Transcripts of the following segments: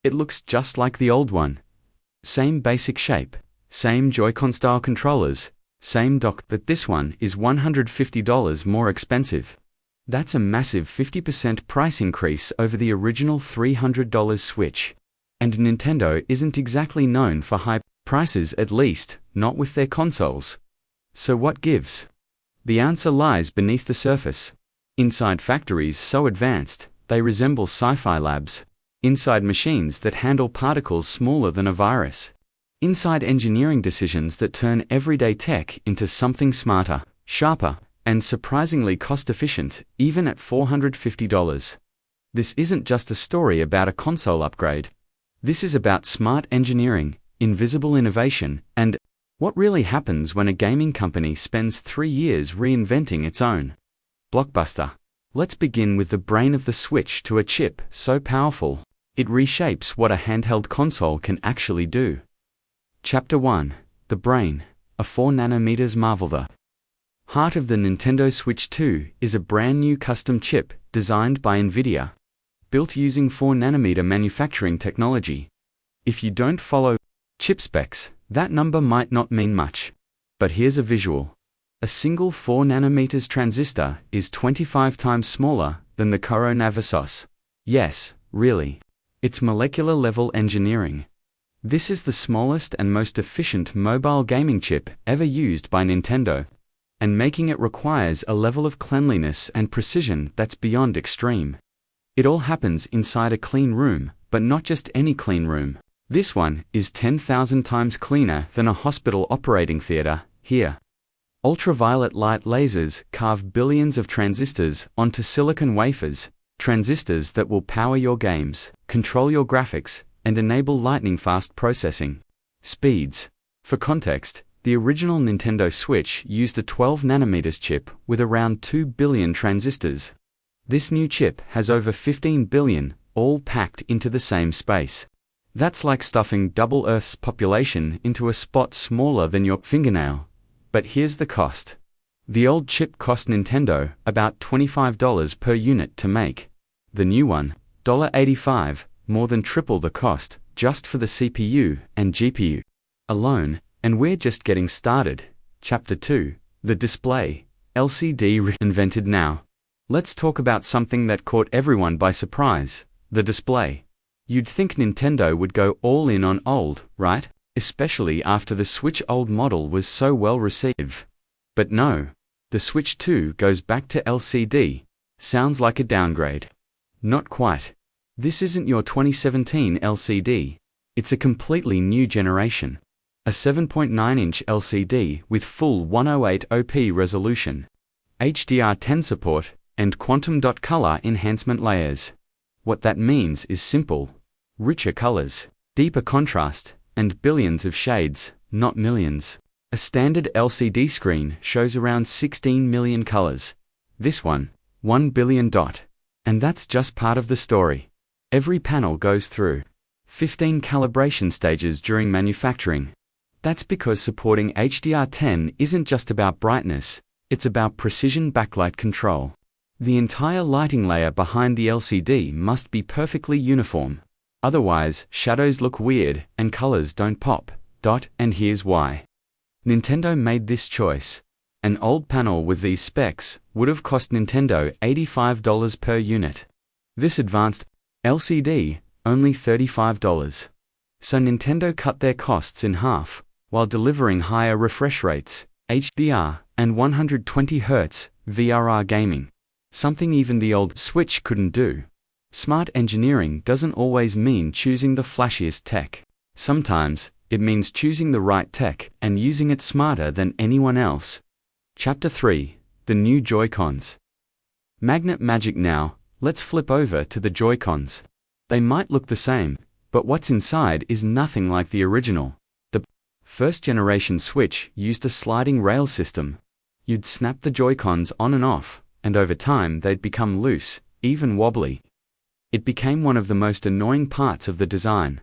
It looks just like the old one. Same basic shape, same Joy-Con style controllers, same dock, but this one is $150 more expensive. That's a massive 50% price increase over the original $300 Switch. And Nintendo isn't exactly known for high prices, at least, not with their consoles. So what gives? The answer lies beneath the surface. Inside factories so advanced, they resemble sci-fi labs. Inside machines that handle particles smaller than a virus. Inside engineering decisions that turn everyday tech into something smarter, sharper, and surprisingly cost-efficient, even at $450. This isn't just a story about a console upgrade. This is about smart engineering, invisible innovation, and what really happens when a gaming company spends 3 years reinventing its own blockbuster. Let's begin with the brain of the Switch to a chip so powerful, it reshapes what a handheld console can actually do. Chapter 1. The Brain, a 4nm marvel. The heart of the Nintendo Switch 2 is a brand new custom chip designed by NVIDIA, built using 4nm manufacturing technology. If you don't follow chip specs, that number might not mean much. But here's a visual. A single 4nm transistor is 25 times smaller than the coronavirus. Yes, really. It's molecular-level engineering. This is the smallest and most efficient mobile gaming chip ever used by Nintendo, and making it requires a level of cleanliness and precision that's beyond extreme. It all happens inside a clean room, but not just any clean room. This one is 10,000 times cleaner than a hospital operating theater. Here, ultraviolet light lasers carve billions of transistors onto silicon wafers, transistors that will power your games, control your graphics, and enable lightning-fast processing speeds. For context, the original Nintendo Switch used a 12nm chip with around 2 billion transistors. This new chip has over 15 billion, all packed into the same space. That's like stuffing double Earth's population into a spot smaller than your fingernail. But here's the cost. The old chip cost Nintendo about $25 per unit to make. The new one, $85, more than triple the cost, just for the CPU and GPU alone, and we're just getting started. Chapter 2. The display, LCD reinvented now. Let's talk about something that caught everyone by surprise, the display. You'd think Nintendo would go all in on OLED, right? Especially after the Switch OLED model was so well received. But no, the Switch 2 goes back to LCD. Sounds like a downgrade. Not quite. This isn't your 2017 LCD. It's a completely new generation. A 7.9-inch LCD with full 108p resolution, HDR10 support, and quantum dot color enhancement layers. What that means is simple. Richer colors, deeper contrast, and billions of shades, not millions. A standard LCD screen shows around 16 million colors. This one, 1 billion dot. And that's just part of the story. Every panel goes through 15 calibration stages during manufacturing. That's because supporting HDR10 isn't just about brightness, it's about precision backlight control. The entire lighting layer behind the LCD must be perfectly uniform. Otherwise, shadows look weird and colors don't pop. And here's why. Nintendo made this choice. An old panel with these specs would have cost Nintendo $85 per unit. This advanced LCD, only $35. So Nintendo cut their costs in half, while delivering higher refresh rates, HDR, and 120Hz VRR gaming. Something even the old Switch couldn't do. Smart engineering doesn't always mean choosing the flashiest tech. Sometimes, it means choosing the right tech and using it smarter than anyone else. Chapter 3. The new Joy-Cons. Magnet magic now, let's flip over to the Joy-Cons. They might look the same, but what's inside is nothing like the original. The first-generation Switch used a sliding rail system. You'd snap the Joy-Cons on and off, and over time they'd become loose, even wobbly. It became one of the most annoying parts of the design.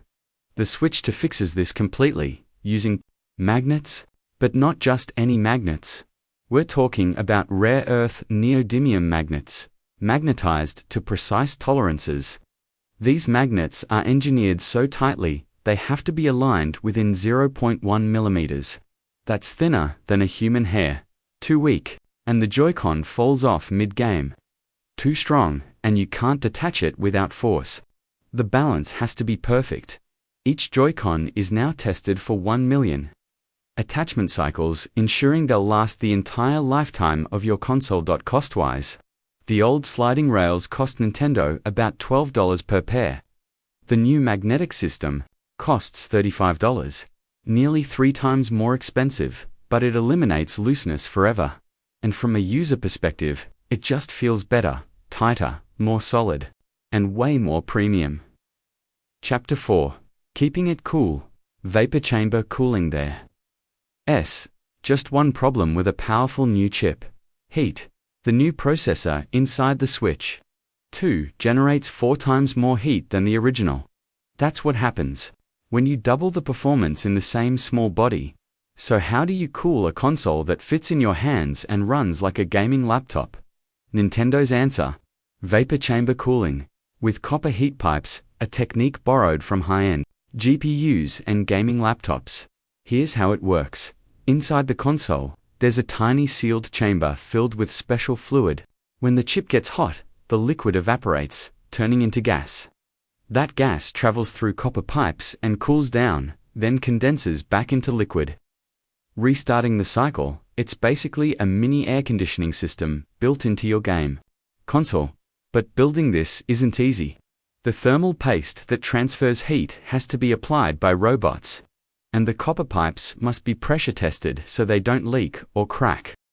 The Switch 2 fixes this completely, using magnets, but not just any magnets. We're talking about rare earth neodymium magnets, magnetized to precise tolerances. These magnets are engineered so tightly, they have to be aligned within 0.1 millimeters. That's thinner than a human hair. Too weak, and the Joy-Con falls off mid-game. Too strong, and you can't detach it without force. The balance has to be perfect. Each Joy-Con is now tested for 1 million attachment cycles, ensuring they'll last the entire lifetime of your console. Cost-wise, the old sliding rails cost Nintendo about $12 per pair. The new magnetic system costs $35, nearly 3 times more expensive, but it eliminates looseness forever. And from a user perspective, it just feels better, tighter, more solid, and way more premium. Chapter 4. Keeping it cool. Vapor chamber cooling there. Just one problem with a powerful new chip. Heat. The new processor inside the Switch 2 generates 4 times more heat than the original. That's what happens when you double the performance in the same small body. So how do you cool a console that fits in your hands and runs like a gaming laptop? Nintendo's answer: vapor chamber cooling, with copper heat pipes, a technique borrowed from high-end GPUs and gaming laptops. Here's how it works. Inside the console, there's a tiny sealed chamber filled with special fluid. When the chip gets hot, the liquid evaporates, turning into gas. That gas travels through copper pipes and cools down, then condenses back into liquid. Restarting the cycle, it's basically a mini air conditioning system built into your game console. But building this isn't easy. The thermal paste that transfers heat has to be applied by robots, and the copper pipes must be pressure tested so they don't leak or crack.